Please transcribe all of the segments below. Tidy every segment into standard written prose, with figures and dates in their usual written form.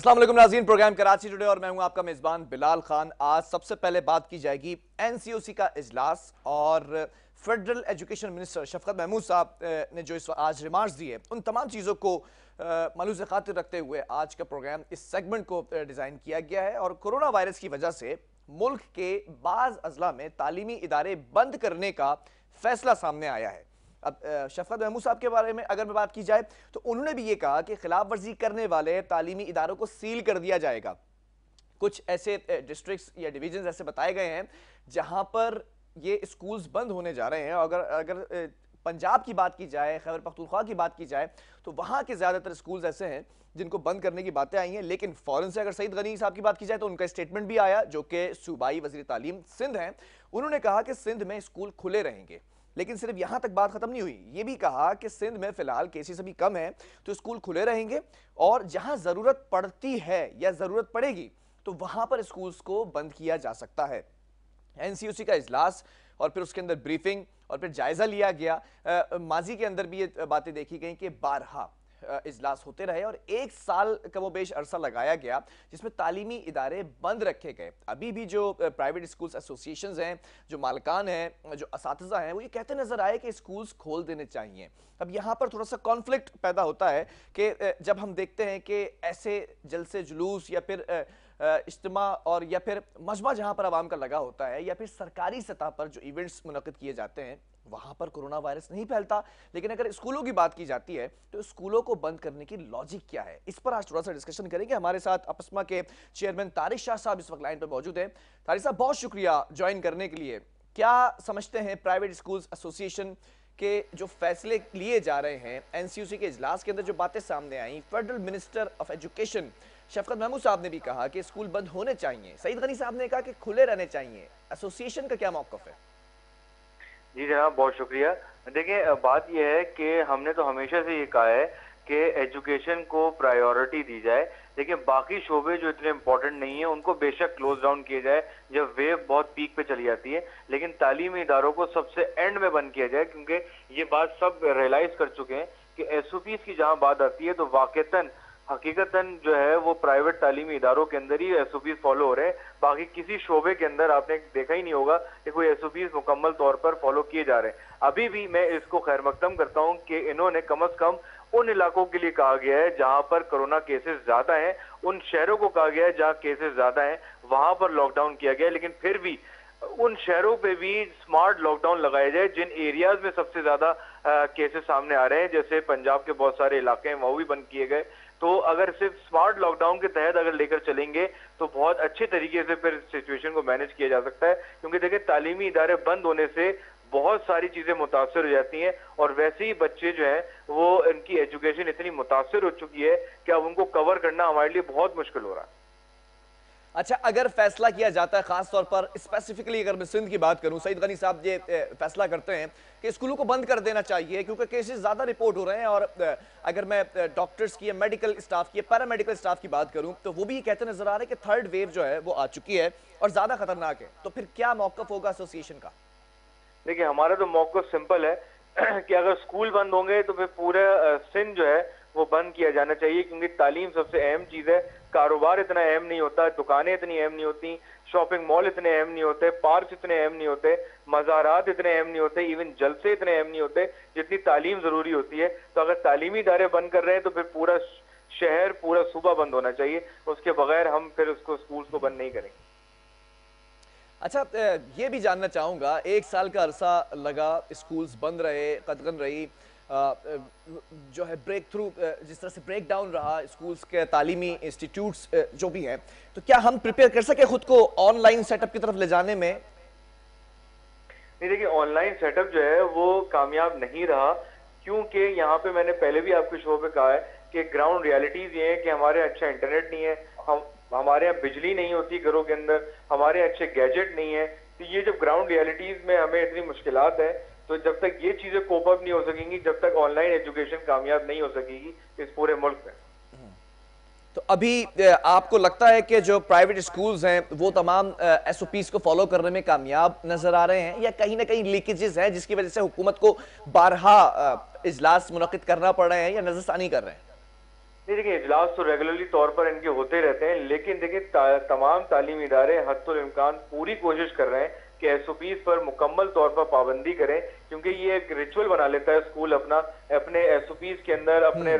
अस्सलाम वालेकुम नाज़रीन, प्रोग्राम कराची टुडे और मैं हूं आपका मेज़बान बिलाल खान। आज सबसे पहले बात की जाएगी एनसीओसी का इजलास और फेडरल एजुकेशन मिनिस्टर शफकत महमूद साहब ने जो आज रिमार्क्स दिए, उन तमाम चीज़ों को मलूज़ खातिर रखते हुए आज का प्रोग्राम इस सेगमेंट को डिज़ाइन किया गया है। और कोरोना वायरस की वजह से मुल्क के बाज़ अजला में तालीमी इदारे बंद करने का फैसला सामने आया है। अब शफकत महमूद साहब के बारे में अगर मैं बात की जाए तो उन्होंने भी ये कहा कि खिलाफ वर्जी करने वाले तालीमी इदारों को सील कर दिया जाएगा। कुछ ऐसे डिस्ट्रिक्ट्स या डिवीजन ऐसे बताए गए हैं जहां पर ये स्कूल्स बंद होने जा रहे हैं। अगर अगर पंजाब की बात की जाए, खैबर पख्तूनख्वा की बात की जाए, तो वहां के ज्यादातर स्कूल्स ऐसे हैं जिनको बंद करने की बातें आई हैं। लेकिन फौरन से अगर सईद गनी साहब की बात की जाए तो उनका स्टेटमेंट भी आया, जो कि सूबाई वज़ीर तालीम सिंध हैं। उन्होंने कहा कि सिंध में स्कूल खुले रहेंगे, लेकिन सिर्फ यहां तक बात खत्म नहीं हुई। ये भी कहा कि सिंध में फिलहाल केसेस अभी कम है तो स्कूल खुले रहेंगे और जहां जरूरत पड़ती है या जरूरत पड़ेगी तो वहां पर स्कूल्स को बंद किया जा सकता है। एनसीयूसी का इजलास और फिर उसके अंदर ब्रीफिंग और फिर जायजा लिया गया। माजी के अंदर भी ये बातें देखी गई कि बारहा इजलास होते रहे और एक साल का वो बेश अरसा लगाया गया जिसमें तालीमी इदारे बंद रखे गए। अभी भी जो प्राइवेट स्कूल्स एसोसिएशंस हैं, जो मालकान हैं, जो असातिज़ा हैं, वो ये कहते नजर आए कि स्कूल्स खोल देने चाहिए। अब यहाँ पर थोड़ा सा कॉन्फ्लिक्ट पैदा होता है कि जब हम देखते हैं कि ऐसे जलसे जुलूस या फिर इज्तिमा और या फिर मजमा जहाँ पर आवाम का लगा होता है या फिर सरकारी सतह पर जो इवेंट्स मुनक़िद किए जाते हैं वहां पर कोरोना वायरस नहीं फैलता। लेकिन अगर स्कूलों की बात की जाती है तो स्कूलों को बंद करने की लॉजिक क्या है, इस पर आज थोड़ा सा डिस्कशन करेंगे। हमारे साथ अपस्मा के चेयरमैन तारिक शाह साहब इस वक्त लाइन पर मौजूद हैं। तारिक साहब, बहुत शुक्रिया ज्वाइन करने के लिए। क्या समझते हैं प्राइवेट स्कूल्स एसोसिएशन के जो फैसले लिए जा रहे हैं, एनसीयूसी के इजलास के अंदर जो बातें सामने आई, फेडरल मिनिस्टर ऑफ एजुकेशन शफकत महमूद साहब ने भी कहा कि स्कूल बंद होने चाहिए, सईद गनी साहब ने कहा कि खुले रहने चाहिए, एसोसिएशन का क्या मौक़िफ़ है? जी जनाब, बहुत शुक्रिया। देखिए, बात यह है कि हमने तो हमेशा से ये कहा है कि एजुकेशन को प्रायोरिटी दी जाए, लेकिन बाकी शोबे जो इतने इंपॉर्टेंट नहीं है उनको बेशक क्लोज डाउन किया जाए जब वेव बहुत पीक पे चली जाती है, लेकिन तालीमी इदारों को सबसे एंड में बंद किया जाए, क्योंकि ये बात सब रियलाइज कर चुके हैं कि एसओपीज की जहां बात आती है तो वाकईतन हकीकतन जो है वो प्राइवेट तालीमी इदारों के अंदर ही एसओपीज फॉलो हो रहे हैं। बाकी किसी शोबे के अंदर आपने देखा ही नहीं होगा कि कोई एसओपीज मुकम्मल तौर पर फॉलो किए जा रहे हैं। अभी भी मैं इसको खैर मकदम करता हूं कि इन्होंने कम अज कम उन इलाकों के लिए कहा गया है जहां पर कोरोना केसेस ज्यादा हैं, उन शहरों को कहा गया है जहां केसेस ज्यादा हैं, वहां पर लॉकडाउन किया गया है। लेकिन फिर भी उन शहरों पे भी स्मार्ट लॉकडाउन लगाया जाए जिन एरियाज में सबसे ज्यादा केसेस सामने आ रहे हैं, जैसे पंजाब के बहुत सारे इलाके हैं वो भी बंद किए गए। तो अगर सिर्फ स्मार्ट लॉकडाउन के तहत अगर लेकर चलेंगे तो बहुत अच्छे तरीके से फिर सिचुएशन को मैनेज किया जा सकता है, क्योंकि देखिए तालीमी इदारे बंद होने से बहुत सारी चीजें मुतासर हो जाती हैं और वैसे ही बच्चे जो हैं वो इनकी एजुकेशन इतनी मुतासर हो चुकी है कि अब उनको कवर करना हमारे लिए बहुत मुश्किल हो रहा है। अच्छा, अगर फैसला किया जाता है, खास तौर पर स्पेसिफिकली अगर मैं सिंध की बात करूं, सईद गनी साहब ये फैसला करते हैं कि स्कूलों को बंद कर देना चाहिए क्योंकि केसेस ज्यादा रिपोर्ट हो रहे हैं, और अगर मैं डॉक्टर्स की, मेडिकल स्टाफ की, पैरामेडिकल स्टाफ की बात करूं तो वो भी ये कहते नजर आ रहे हैं कि थर्ड वेव जो है वो आ चुकी है और ज्यादा खतरनाक है। तो फिर क्या मौक़िफ़ होगा एसोसिएशन का? देखिए, हमारा तो मौक़िफ़ सिंपल है कि अगर स्कूल बंद होंगे तो फिर पूरा सिंध जो है वो बंद किया जाना चाहिए, क्योंकि तालीम सबसे अहम चीज है। कारोबार इतना अहम नहीं होता, दुकानें इतनी अहम नहीं होती, शॉपिंग मॉल इतने अहम नहीं होते, पार्क इतने अहम नहीं होते, मज़ारात इतने अहम नहीं होते, इवन जलसे इतने अहम नहीं होते जितनी तालीम जरूरी होती है। तो अगर तालीमी इदारे बंद कर रहे हैं तो फिर पूरा शहर, पूरा सूबा बंद होना चाहिए, उसके बगैर हम फिर उसको स्कूल्स को बंद नहीं करेंगे। अच्छा, ये भी जानना चाहूँगा, एक साल का अरसा लगा, स्कूल्स बंद रहे, कदगन रही, जो है ब्रेक थ्रू, जिस तरह से ब्रेक डाउन रहा स्कूल्स के तालीमी इंस्टीट्यूट्स जो भी हैं, तो क्या हम प्रिपेयर कर सके खुद को ऑनलाइन सेटअप की तरफ ले जाने में? नहीं, देखिए, ऑनलाइन सेटअप जो है वो कामयाब नहीं रहा, क्योंकि यहाँ पे मैंने पहले भी आपके शो पे कहा है कि ग्राउंड रियलिटीज ये है कि हमारे अच्छा इंटरनेट नहीं है, हमारे यहाँ बिजली नहीं होती घरों के अंदर, हमारे अच्छे गैजेट नहीं है। तो ये जब ग्राउंड रियलिटीज में हमें इतनी मुश्किलात है, तो जब तक ये चीजें कोप अप नहीं हो सकेंगी, जब तक ऑनलाइन एजुकेशन कामयाब नहीं हो सकेगी इस पूरे मुल्क में। तो अभी आपको लगता है कि जो प्राइवेट स्कूल्स हैं वो तमाम एसओपीज को फॉलो करने में कामयाब नजर आ रहे हैं, या कहीं ना कहीं लीकेजेस हैं जिसकी वजह से हुकूमत को बारहा इजलास मुनक्किद करना पड़ रहे हैं या नजरसानी कर रहे हैं? नहीं देखिए, इजलास तो रेगुलरली तौर पर इनके होते रहते हैं, लेकिन देखिए तमाम तालीमी इदारे हद्दुल इम्कान पूरी कोशिश कर रहे हैं कि एसओपीज पर मुकम्मल तौर पर पाबंदी करें, क्योंकि ये एक रिचुअल बना लेता है स्कूल अपना, अपने एसओपीज के अंदर, अपने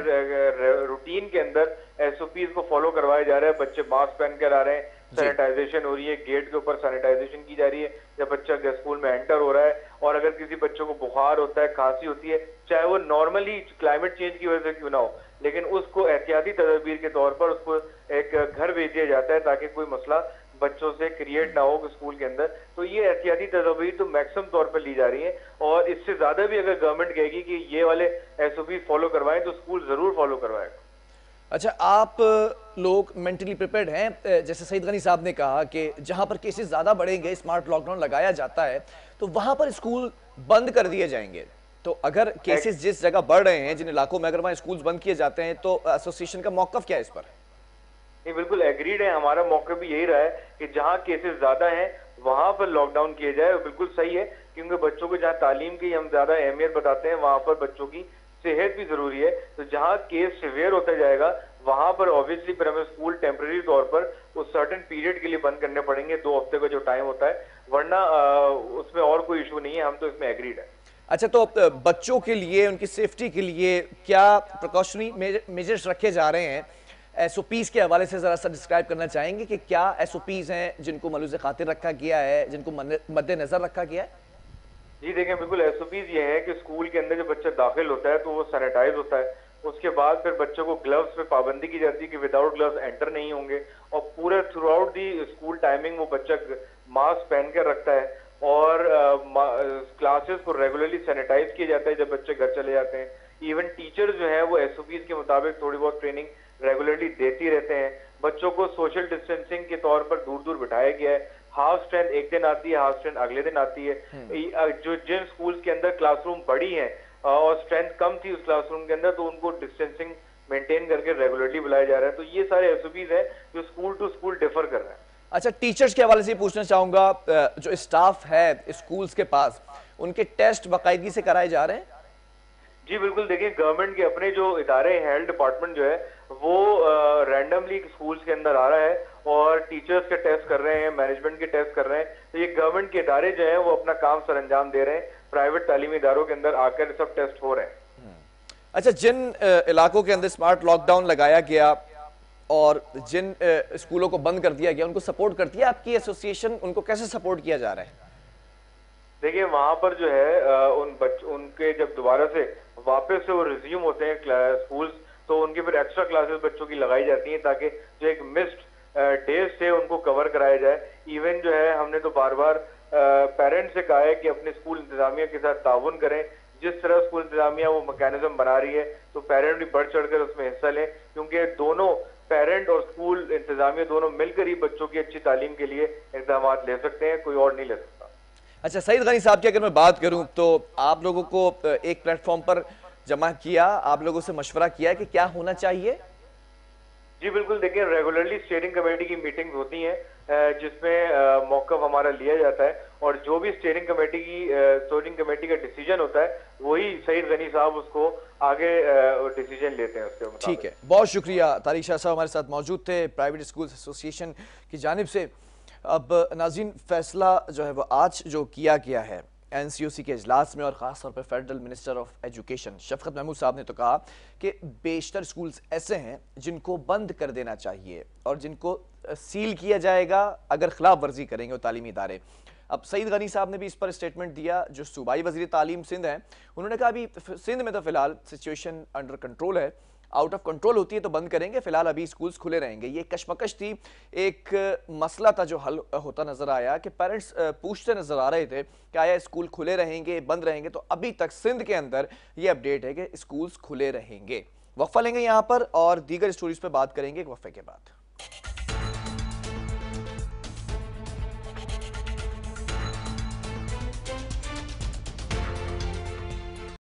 रूटीन के अंदर एसओपीज को फॉलो करवाया जा रहा है। बच्चे मास्क पहन कर आ रहे हैं, सैनिटाइजेशन हो रही है, गेट के ऊपर सैनिटाइजेशन की जा रही है जब बच्चा स्कूल में एंटर हो रहा है। और अगर किसी बच्चों को बुखार होता है, खांसी होती है, चाहे वो नॉर्मली क्लाइमेट चेंज की वजह से क्यों ना हो, लेकिन उसको एहतियाती तदबीर के तौर पर उसको एक घर भेज दिया जाता है ताकि कोई मसला बच्चों से क्रिएट ना हो स्कूल के अंदर। तो ये एहतियाती तदबीर तो मैक्सिमम तौर पर ली जा रही है, और इससे ज्यादा भी अगर गवर्नमेंट कहेगी कि ये वाले एसओपी फॉलो करवाएं तो स्कूल जरूर फॉलो करवाएगा। अच्छा, आप लोग मेंटली प्रिपेयर्ड हैं? जैसे सईद गनी साहब ने कहा कि जहां पर केसेस ज्यादा बढ़ेंगे, स्मार्ट लॉकडाउन लगाया जाता है तो वहां पर स्कूल बंद कर दिए जाएंगे। तो अगर केसेस जिस जगह बढ़ रहे हैं, जिन इलाकों में, अगर वहां स्कूल बंद किए जाते हैं तो एसोसिएशन का मौकफ क्या है इस पर? नहीं, बिल्कुल एग्रीड है, हमारा मौका भी यही रहा है कि जहाँ केसेस ज्यादा हैं वहां पर लॉकडाउन किया जाए। बिल्कुल सही है, क्योंकि बच्चों को जहाँ तालीम की हम ज्यादा अहमियत बताते हैं, वहां पर बच्चों की सेहत भी जरूरी है। तो जहाँ केस सिवियर होता जाएगा वहां पर ऑब्वियसली फिर हमें स्कूल टेम्परेरी तौर पर उस सर्टेन पीरियड के लिए बंद करने पड़ेंगे, 2 हफ्ते का जो टाइम होता है, वरना उसमें और कोई इशू नहीं है, हम तो इसमें एग्रीड है। अच्छा, तो बच्चों के लिए, उनकी सेफ्टी के लिए क्या प्रिकॉशनरी मेजर्स रखे जा रहे हैं? एसओपीज के हवाले से जरा सा डिस्क्राइब करना चाहेंगे कि क्या एसओपीज हैं जिनको मलूज़ खातिर रखा गया है, जिनको मद्देनजर रखा गया है? जी देखें, बिल्कुल एसओपीज ये है कि स्कूल के अंदर जब बच्चा दाखिल होता है तो वो सैनिटाइज होता है। उसके बाद फिर बच्चों को ग्लव्स पे पाबंदी की जाती है कि विदाउट ग्लव्स एंटर नहीं होंगे, और पूरे through out the school timing वो बच्चा मास्क पहन कर रखता है, और क्लासेस को रेगुलरली सैनिटाइज किया जाता है जब बच्चे घर चले जाते हैं। इवन टीचर जो है वो एसओपीज के मुताबिक थोड़ी बहुत ट्रेनिंग रेगुलरली देती रहते हैं। बच्चों को सोशल डिस्टेंसिंग के तौर पर दूर दूर बिठाया गया है। हाफ स्ट्रेंथ एक दिन आती है, हाफ स्ट्रेंथ अगले दिन आती है। जो जिन स्कूल्स के अंदर क्लासरूम बड़ी है और स्ट्रेंथ कम थी उस क्लासरूम के अंदर, तो उनको डिस्टेंसिंग मेंटेन करके रेगुलरली बुलाया जा रहा है। तो ये सारे एसओपीज है जो स्कूल टू स्कूल डिफर कर रहे हैं। अच्छा, टीचर्स के हवाले से पूछना चाहूंगा, जो स्टाफ है स्कूल्स के पास, उनके टेस्ट बाकायदगी से कराए जा रहे हैं? जी बिल्कुल, देखिए गवर्नमेंट के अपने जो इदारे हैं, हेल्थ डिपार्टमेंट जो है वो रैंडमली स्कूल्स के अंदर आ रहा है और टीचर्स के टेस्ट कर रहे हैं, मैनेजमेंट के टेस्ट कर रहे हैं। तो ये गवर्नमेंट के इदारे जो हैं वो अपना काम सरअंजाम दे रहे हैं, प्राइवेट तालीमी इदारों के अंदर आकर सब टेस्ट हो रहे हैं। अच्छा, जिन इलाकों के अंदर स्मार्ट लॉकडाउन लगाया गया और जिन स्कूलों को बंद कर दिया गया, उनको सपोर्ट करती है आपकी एसोसिएशन? उनको कैसे सपोर्ट किया जा रहा है? देखिए वहां पर जो है उनके जब दोबारा से वापस से वो रिज्यूम होते हैं स्कूल्स, तो उनकी फिर एक्स्ट्रा क्लासेस बच्चों की लगाई जाती हैं ताकि जो एक मिस्ड डेज से उनको कवर कराया जाए। इवन जो है हमने तो बार बार पेरेंट्स से कहा है कि अपने स्कूल इंतजामिया के साथ ताउन करें। जिस तरह स्कूल इंतजामिया वो मैकेनिज्म बना रही है तो पेरेंट भी बढ़ चढ़कर उसमें हिस्सा लें, क्योंकि दोनों पेरेंट और स्कूल इंतजामिया दोनों मिलकर ही बच्चों की अच्छी तालीम के लिए इक़दाम ले सकते हैं, कोई और नहीं ले सकता। अच्छा, सईद गनी साहब की अगर मैं बात करूं तो आप लोगों को एक प्लेटफॉर्म पर जमा किया, आप लोगों से मशवरा किया कि क्या होना चाहिए? जी बिल्कुल, देखिए रेगुलरली स्टीयरिंग कमेटी की मीटिंग्स होती हैं जिसमें मौक़िफ़ हमारा लिया जाता है, और जो भी स्टीयरिंग कमेटी का डिसीजन होता है वही सईद गनी साहब उसको आगे डिसीजन लेते हैं उसके मुताबिक। ठीक है, बहुत शुक्रिया। तारिक शाह साहब हमारे साथ मौजूद थे प्राइवेट स्कूल एसोसिएशन की जानिब से। अब नाज़रीन, फैसला जो है वो आज जो किया गया है एनसीओसी के इजलास में, और ख़ास तौर पर फेडरल मिनिस्टर ऑफ एजुकेशन शफकत महमूद साहब ने तो कहा कि बेशतर स्कूल्स ऐसे हैं जिनको बंद कर देना चाहिए और जिनको सील किया जाएगा अगर खिलाफ वर्जी करेंगे वो तालीमी इदारे। अब सईद गनी साहब ने भी इस पर स्टेटमेंट दिया, जो सूबाई वज़ीर तालीम सिंध हैं, उन्होंने कहा अभी सिंध में तो फिलहाल सिचुएशन अंडर कंट्रोल है, आउट ऑफ कंट्रोल होती है तो बंद करेंगे, फिलहाल अभी स्कूल्स खुले रहेंगे। ये कशमकश थी, एक मसला था जो हल होता नजर आया कि पेरेंट्स पूछते नजर आ रहे थे कि आया स्कूल खुले रहेंगे, बंद रहेंगे। तो अभी तक सिंध के अंदर ये अपडेट है कि स्कूल्स खुले रहेंगे। वक्फा लेंगे यहाँ पर और दीगर स्टोरीज पे बात करेंगे एक वक्फे के बाद।